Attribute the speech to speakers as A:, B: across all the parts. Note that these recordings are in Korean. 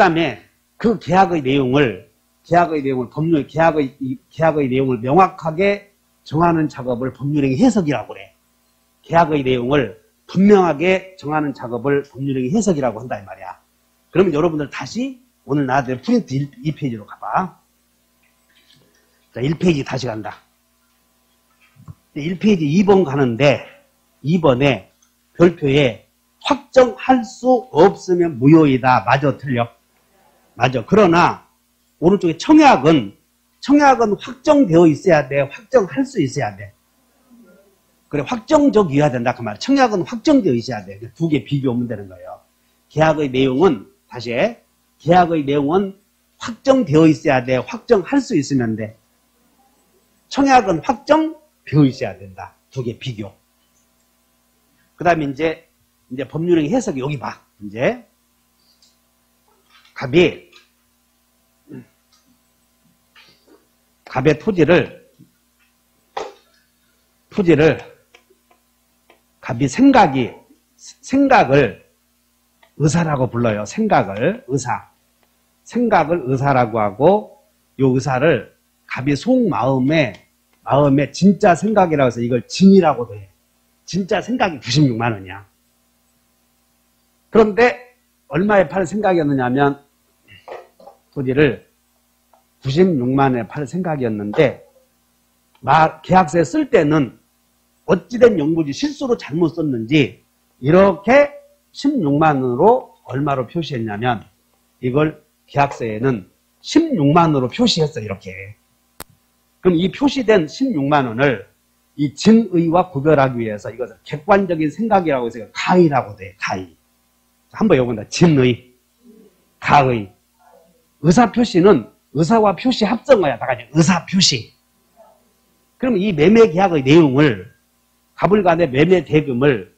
A: 다음에 그 계약의 내용을 법률 계약의 내용을 명확하게 정하는 작업을 법률행위 해석이라고 그래. 계약의 내용을 분명하게 정하는 작업을 법률행위 해석이라고 한다 이 말이야. 그러면 여러분들 다시 오늘 나한테 프린트 2페이지로 가봐. 자, 1페이지 다시 간다. 1페이지 2번 가는데 2번에 별표에 확정할 수 없으면 무효이다. 맞아, 틀려? 맞아. 그러나 오른쪽에 청약은 확정되어 있어야 돼. 확정할 수 있어야 돼. 그래, 확정적이어야 된다. 그 말. 청약은 확정되어 있어야 돼. 두 개 비교하면 되는 거예요. 계약의 내용은, 다시 해. 계약의 내용은 확정되어 있어야 돼. 확정할 수 있으면 돼. 청약은 확정되어 있어야 된다. 두 개 비교. 그 다음에 이제 법률행위 해석이 여기 봐. 이제. 갑의 토지를 갑이 생각을 의사라고 불러요. 생각을 의사라고 하고 요 의사를 갑이 속마음에 진짜 생각이라고 해서 이걸 진이라고도 해. 진짜 생각이 96만 원이야. 그런데 얼마에 팔 생각이었느냐 하면 토지를 96만 원에 팔 생각이었는데 계약서에 쓸 때는 어찌된 용무지 실수로 잘못 썼는지 이렇게 16만 원으로 얼마로 표시했냐면 이걸 계약서에는 16만 원으로 표시했어. 이렇게. 그럼 이 표시된 16만 원을 이 진의와 구별하기 위해서 이것을 객관적인 생각이라고 해서 가의라고 돼. 가의. 한번 요건다. 진의, 가의. 의사표시는 의사와 표시 합성어야. 다 같이 의사표시. 그러면 이 매매계약의 내용을 갑을 간의 매매 대금을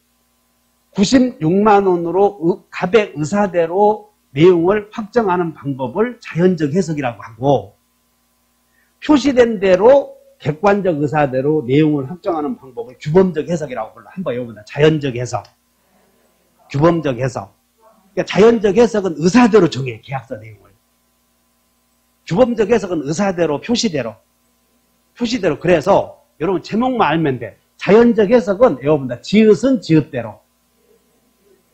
A: 96만 원으로 갑의 의사대로 내용을 확정하는 방법을 자연적 해석이라고 하고 표시된 대로 객관적 의사대로 내용을 확정하는 방법을 규범적 해석이라고 불러. 한번 요거다. 자연적 해석, 규범적 해석. 그러니까 자연적 해석은 의사대로 정해. 계약서 내용을. 규범적 해석은 의사대로, 표시대로. 그래서 여러분 제목만 알면 돼. 자연적 해석은 여러분들 지읒은 지읒대로.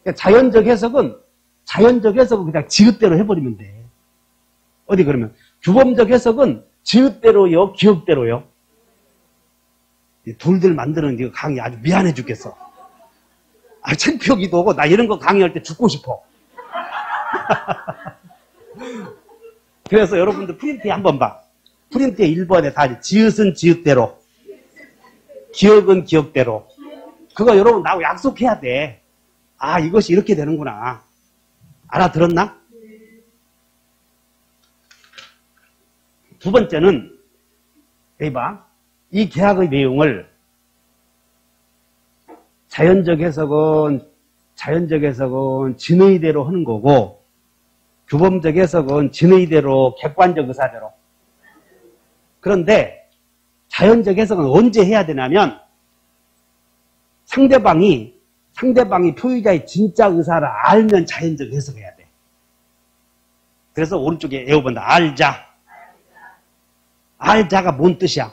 A: 그러니까 자연적 해석은 그냥 지읒대로 해버리면 돼. 어디 그러면 규범적 해석은 지읒대로요, 기억대로요. 둘들 만드는 게 강의 아주 미안해 죽겠어. 창피하기도 하고 나 이런 거 강의할 때 죽고 싶어. 그래서 여러분들 프린트에 한번 봐. 프린트에 1번에 다 지읒은 지읒대로, 기억은 기억대로. 그거 여러분 나하고 약속해야 돼. 아, 이것이 이렇게 되는구나. 알아들었나? 두 번째는 여기 봐. 이 계약의 내용을 자연적 해석은 진의대로 하는 거고 규범적 해석은 진의대로, 객관적 의사대로. 그런데 자연적 해석은 언제 해야 되냐면 상대방이 표의자의 진짜 의사를 알면 자연적 해석해야 돼. 그래서 오른쪽에 외워본다. 알자가 뭔 뜻이야?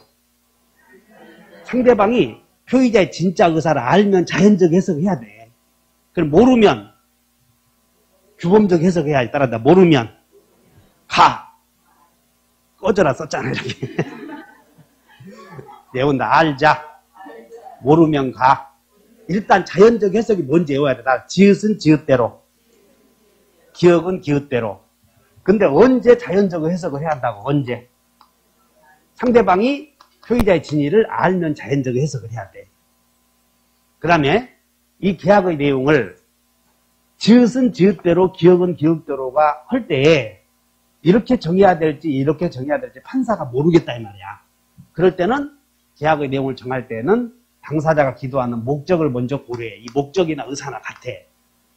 A: 상대방이 표의자의 진짜 의사를 알면 자연적 해석해야 돼. 그럼 모르면 규범적 해석해야 돼. 따라한다. 모르면 가. 꺼져라 썼잖아. 이렇게. 외운다. 알자. 모르면 가. 일단 자연적 해석이 뭔지 외워야 돼. 지읒은 지읒대로, 기억은 기억대로. 근데 언제 자연적 해석을 해야 한다고? 언제? 상대방이 표의자의 진위를 알면 자연적 해석을 해야 돼. 그 다음에 이 계약의 내용을 지읒은 지읒대로, 기억은 기억대로가 할 때에 이렇게 정해야 될지 이렇게 정해야 될지 판사가 모르겠다 이 말이야. 그럴 때는 계약의 내용을 정할 때는 당사자가 기도하는 목적을 먼저 고려해. 이 목적이나 의사나 같아.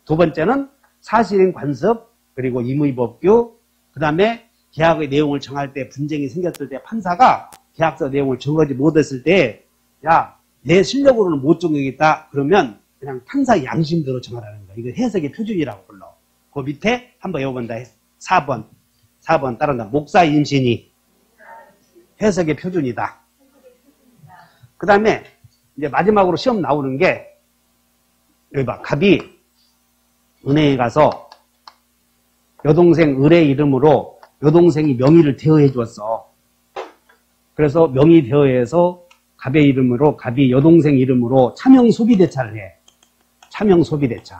A: 두 번째는 사실인 관습, 그리고 임의법규, 그 다음에 계약의 내용을 정할 때 분쟁이 생겼을 때 판사가 계약서 내용을 정하지 못했을 때 야, 내 실력으로는 못 정하겠다. 그러면 그냥 판사 양심대로 정하라는 거야. 이거 해석의 표준이라고 불러. 그 밑에 한번 외워본다. 4번 따른다. 목사 임신이 해석의 표준이다. 그 다음에 이제 마지막으로 시험 나오는 게 여기 봐. 갑이 은행에 가서 여동생 을의 이름으로 여동생이 명의를 대여해 주었어. 그래서 명의 대여해서 갑의 이름으로 갑이 여동생 이름으로 차명 소비대차를 해. 차명 소비대차.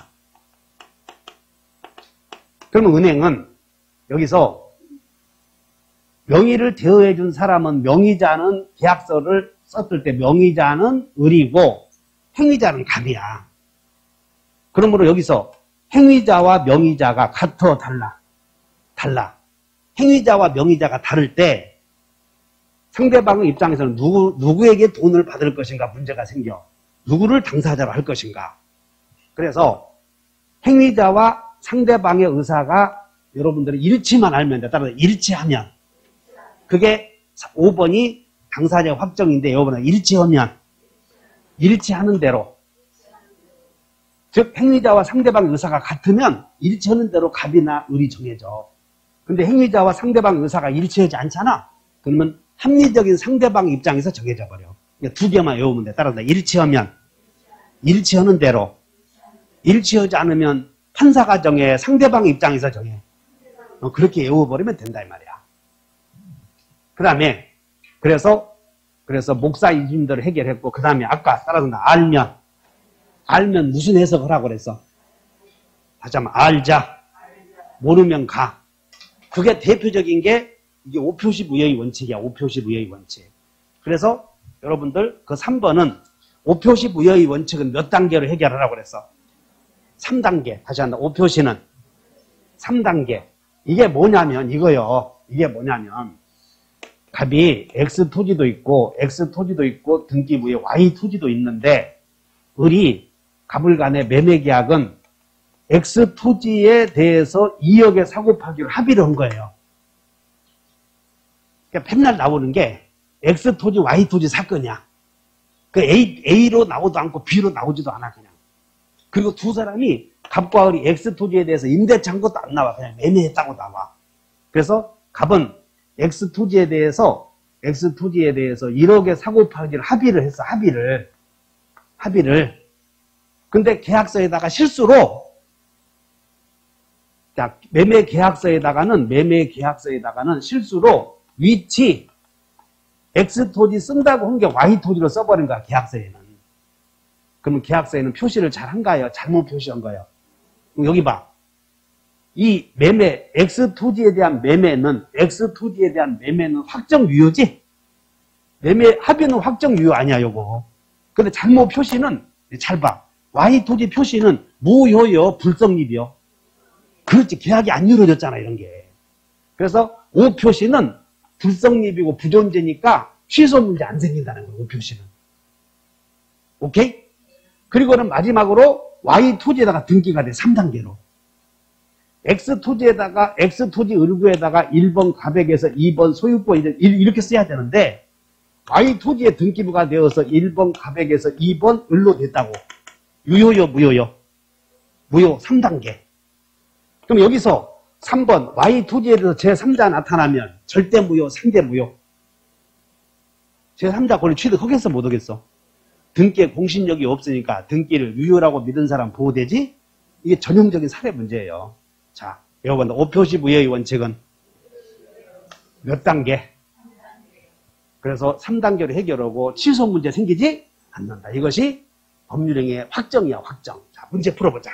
A: 그러면 은행은 여기서 명의를 대여해 준 사람은 명의자는 계약서를 썼을 때 명의자는 을이고 행위자는 갑이야. 그러므로 여기서 행위자와 명의자가 같아 달라. 행위자와 명의자가 다를 때 상대방의 입장에서는 누구에게 돈을 받을 것인가 문제가 생겨. 누구를 당사자로 할 것인가. 그래서 행위자와 상대방의 의사가 여러분들이 일치만 알면 돼. 따라서 일치하면. 그게 5번이 당사자 확정인데 여러분은 일치하는 대로. 즉 행위자와 상대방의 의사가 같으면 일치하는 대로 갑이나 을이 정해져. 근데 행위자와 상대방의 의사가 일치하지 않잖아. 그러면 합리적인 상대방 입장에서 정해져 버려. 두 개만 외우면 돼. 따라서 일치하면 일치하는 대로. 일치하지 않으면 판사가 정해. 상대방 입장에서 정해. 그렇게 외워버리면 된다 이 말이야. 그 다음에 그래서 목사 이심들을 해결했고 그 다음에 아까 따라서 알면 무슨 해석을 하고 그랬어? 다시 한번 알자. 모르면 가. 그게 대표적인 게 이게 5표시 무효의 원칙이야. 5표시 무효의 원칙. 그래서 여러분들 그 3번은 5표시 무효의 원칙은 몇 단계로 해결하라고 그랬어? 3단계. 다시 한번 5표시는 3단계. 이게 뭐냐면 이거요. 이게 뭐냐면 갑이 X 토지도 있고 등기 무효 Y 토지도 있는데 을이 갑을 간의 매매 계약은 X 토지에 대해서 2억의 사고 파기로 합의를 한 거예요. 그러니까 맨날 나오는 게 X 토지, Y 토지 사건이야. 그 A로 나오도 않고 B로 나오지도 않아 그냥. 그리고 두 사람이 갑과 을이 X 토지에 대해서 임대차 한 것도 안 나와. 그냥 매매했다고 나와. 그래서 갑은 X 토지에 대해서 1억의 사고 파기를 합의를 했어. 합의를. 근데 계약서에다가 실수로 매매 계약서에다가는 실수로 위치 X 토지 쓴다고 한 게 Y 토지로 써버린 거야. 계약서에는. 그러면 계약서에는 표시를 잘 한가요? 잘못 표시한 거예요. 여기 봐. 이 매매 X 토지에 대한 매매는 확정 유효지? 매매 합의는 확정 유효 아니야, 요거. 근데 잘못 표시는 잘 봐. Y 토지 표시는 무효요, 불성립이요. 그렇지, 계약이 안 이루어졌잖아, 이런 게. 그래서 O 표시는 불성립이고 부존재니까 취소 문제 안 생긴다는 거예요, O 표시는. 오케이? 그리고는 마지막으로 Y 토지에다가 등기가 돼, 3단계로. X 토지 을구에다가 1번 갑액에서 2번 소유권 이렇게 써야 되는데 Y 토지에 등기부가 되어서 1번 갑액에서 2번 을로 됐다고. 유효요, 무효요? 무효, 3단계. 그럼 여기서 3번 Y 토지에 대해서 제3자 나타나면 절대 무효, 상대 무효. 제3자 권리 취득하겠어, 못 하겠어? 등기에 공신력이 없으니까 등기를 유효라고 믿은 사람 보호되지? 이게 전형적인 사례 문제예요. 자, 여러분 5표시 무효의 원칙은 몇 단계? 그래서 3단계로 해결하고 취소 문제 생기지 않는다. 이것이 법률행위의 확정이야, 확정. 자, 문제 풀어보자.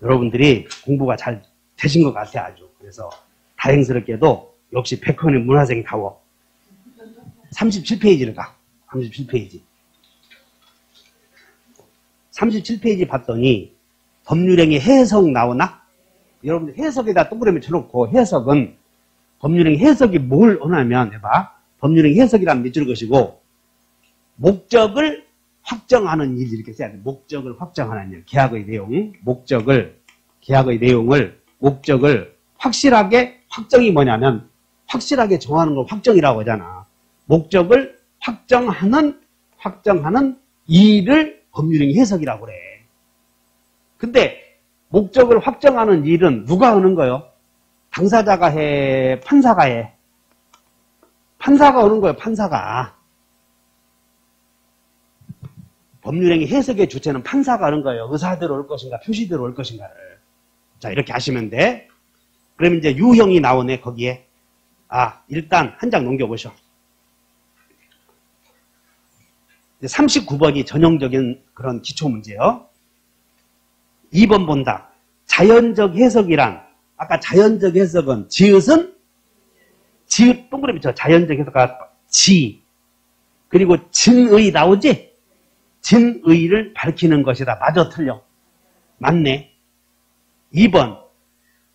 A: 여러분들이 공부가 잘 되신 것 같아, 아주. 그래서 다행스럽게도 역시 백헌의 문화생다워. 37페이지를 가. 37페이지. 37페이지 봤더니 법률행위 해석 나오나? 여러분들 해석에다 동그라미 쳐놓고 해석은 법률행위 해석이 뭘 하냐면 해봐. 법률행위 해석이라는 밑줄 것이고 목적을 확정하는 일 이렇게 써야 돼. 목적을 확정하는 일. 계약의 내용. 목적을 확실하게 확정이 뭐냐면 확실하게 정하는 걸 확정이라고 하잖아. 목적을 확정하는 일을 법률행위 해석이라고 그래. 근데 목적을 확정하는 일은 누가 하는 거예요? 당사자가 해? 판사가 해? 판사가 하는 거예요. 판사가. 법률행위 해석의 주체는 판사가 하는 거예요. 의사대로 올 것인가 표시대로 올 것인가를. 자, 이렇게 하시면 돼. 그럼 이제 유형이 나오네 거기에. 일단 한 장 넘겨보셔. 39번이 전형적인 그런 기초문제요. 2번 본다. 자연적 해석이란, 아까 자연적 해석은 지읒은 지읒 동그라미 쳐. 자연적 해석가 지. 그리고 진의 나오지? 진의를 밝히는 것이다. 맞아 틀려? 맞네. 2번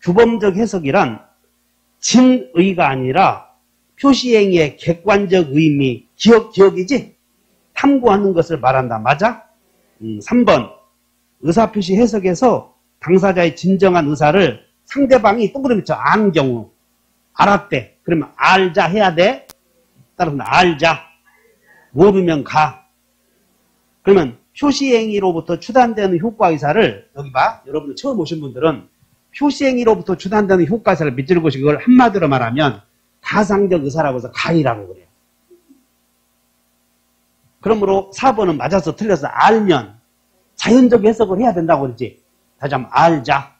A: 규범적 해석이란 진의가 아니라 표시행위의 객관적 의미, 기억이지? 탐구하는 것을 말한다. 맞아? 3번 의사표시 해석에서 당사자의 진정한 의사를 상대방이 동그라미 쳐 아는 경우 알았대. 그러면 알자 해야 돼? 따라서 알자. 모르면 가. 그러면 표시행위로부터 추단되는 효과의사를 여기 봐. 여러분들 처음 오신 분들은 표시행위로부터 추단되는 효과의사를 밑줄 것이 그걸 한마디로 말하면 가상적 의사라고 해서 가이라고 그래요. 그러므로 4번은 맞아서 틀려서 알면 자연적 해석을 해야 된다고 그러지. 다시 한번 알자.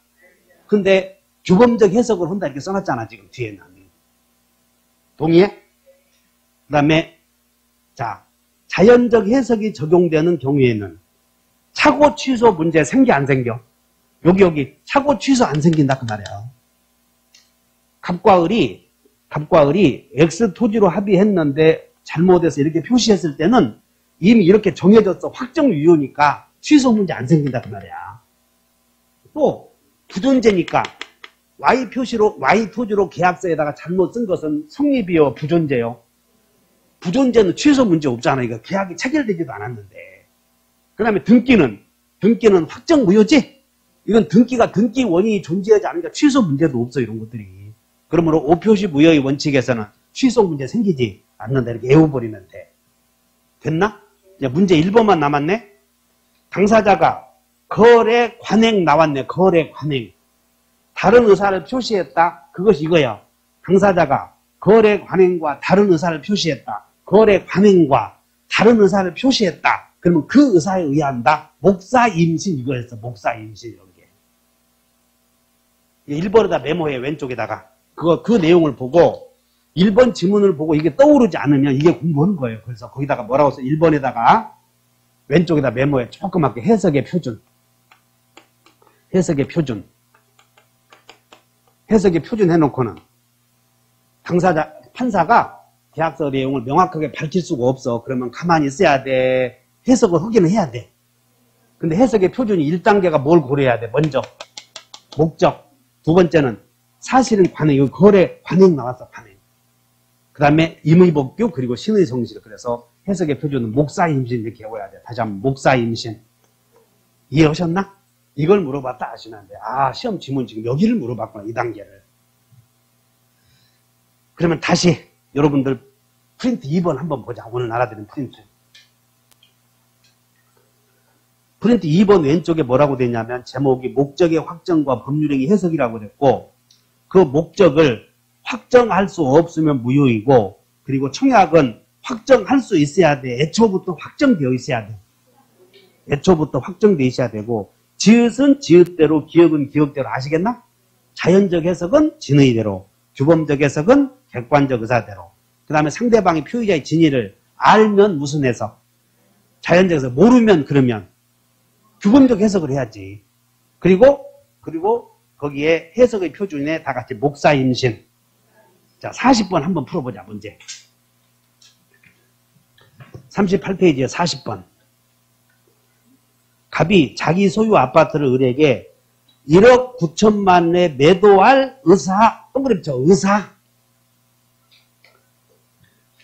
A: 근데 규범적 해석을 한다 이렇게 써놨잖아 지금 뒤에는. 동의해? 그 다음에 자연적 해석이 적용되는 경우에는 착오 취소 문제 생겨 안 생겨? 여기 착오 취소 안 생긴다 그 말이야. 갑과 을이 X 토지로 합의했는데 잘못해서 이렇게 표시했을 때는 이미 이렇게 정해졌어. 확정 유효니까 취소 문제 안 생긴다 그 말이야. 또 부존재니까 Y 토지로 계약서에다가 잘못 쓴 것은 성립이요 부존재요? 부존재는 취소 문제 없잖아. 이거 계약이 체결되지도 않았는데. 그 다음에 등기는 확정 무효지? 이건 등기 원인이 존재하지 않으니까 취소 문제도 없어 이런 것들이. 그러므로 오표시 무효의 원칙에서는 취소 문제 생기지 않는다. 이렇게 외워버리면 돼. 됐나? 이제 문제 1번만 남았네. 당사자가 거래 관행 나왔네. 거래 관행. 다른 의사를 표시했다. 그것이 이거야. 당사자가 거래 관행과 다른 의사를 표시했다. 거래 관행과 다른 의사를 표시했다. 그러면 그 의사에 의한다. 목사 임신 이거였어. 목사 임신 이런 게. 1번에다 메모해. 왼쪽에다가. 그 내용을 보고 1번 지문을 보고 이게 떠오르지 않으면 이게 공부하는 거예요. 그래서 거기다가 뭐라고 써? 1번에다가 왼쪽에다 메모해. 조그맣게 해석의 표준. 해석의 표준. 해석의 표준 해놓고는 판사가 계약서 내용을 명확하게 밝힐 수가 없어. 그러면 가만히 있어야 돼. 해석을 하기는 해야 돼. 근데 해석의 표준이 1단계가 뭘 고려해야 돼? 먼저 목적. 두 번째는 사실은 관행. 거래 관행 나왔어. 관행. 그 다음에 임의법규 그리고 신의 성실. 그래서 해석의 표준은 목사임신 이렇게 외워야 돼. 다시 한번 목사임신. 이해하셨나? 이걸 물어봤다 하시면 돼. 시험 지문 지금 여기를 물어봤구나. 이 단계를. 그러면 다시 여러분들 프린트 2번 한번 보자. 오늘 알아들은 프린트. 프린트 2번 왼쪽에 뭐라고 되냐면 제목이 목적의 확정과 법률행위 해석이라고 됐고 그 목적을 확정할 수 없으면 무효이고 그리고 청약은 확정할 수 있어야 돼. 애초부터 확정되어 있어야 돼. 애초부터 확정되어 있어야 되고 지읒은 지읒대로 기억은 기억대로 아시겠나? 자연적 해석은 진의대로 규범적 해석은 객관적 의사대로 그 다음에 상대방이 표의자의 진위를 알면 무슨 해석? 자연적 해석. 모르면 그러면 규범적 해석을 해야지. 그리고 거기에 해석의 표준에 다 같이 목사임신. 자, 40번 한번 풀어보자. 문제 38페이지에 40번. 갑이 자기 소유 아파트를 을에게 1억 9천만에 매도할 의사. 동그라미 쳐. 의사.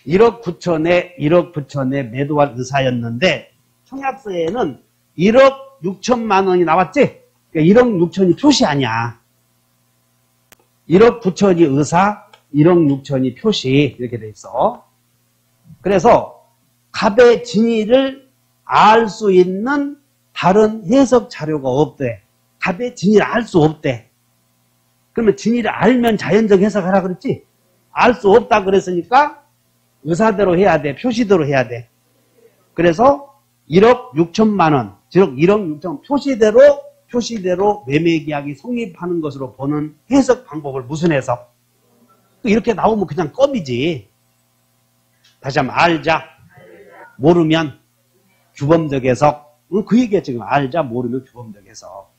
A: 1억 9천에 매도할 의사였는데 청약서에는 1억 6천만 원이 나왔지? 그러니까 1억 6천이 표시 아니야. 1억 9천이 의사, 1억 6천이 표시 이렇게 돼 있어. 그래서 갑의 진위를 알 수 있는 다른 해석 자료가 없대. 답에 진위를 알 수 없대. 그러면 진위를 알면 자연적 해석하라 그랬지? 알 수 없다 그랬으니까 의사대로 해야 돼. 표시대로 해야 돼. 그래서 1억 6천만 원, 즉 1억 6천 표시대로 매매계약이 성립하는 것으로 보는 해석 방법을 무슨 해석? 이렇게 나오면 그냥 껌이지. 다시 한번 알자. 모르면 규범적 해석. 그 얘기야 지금. 알자 모르면 규범적 해석.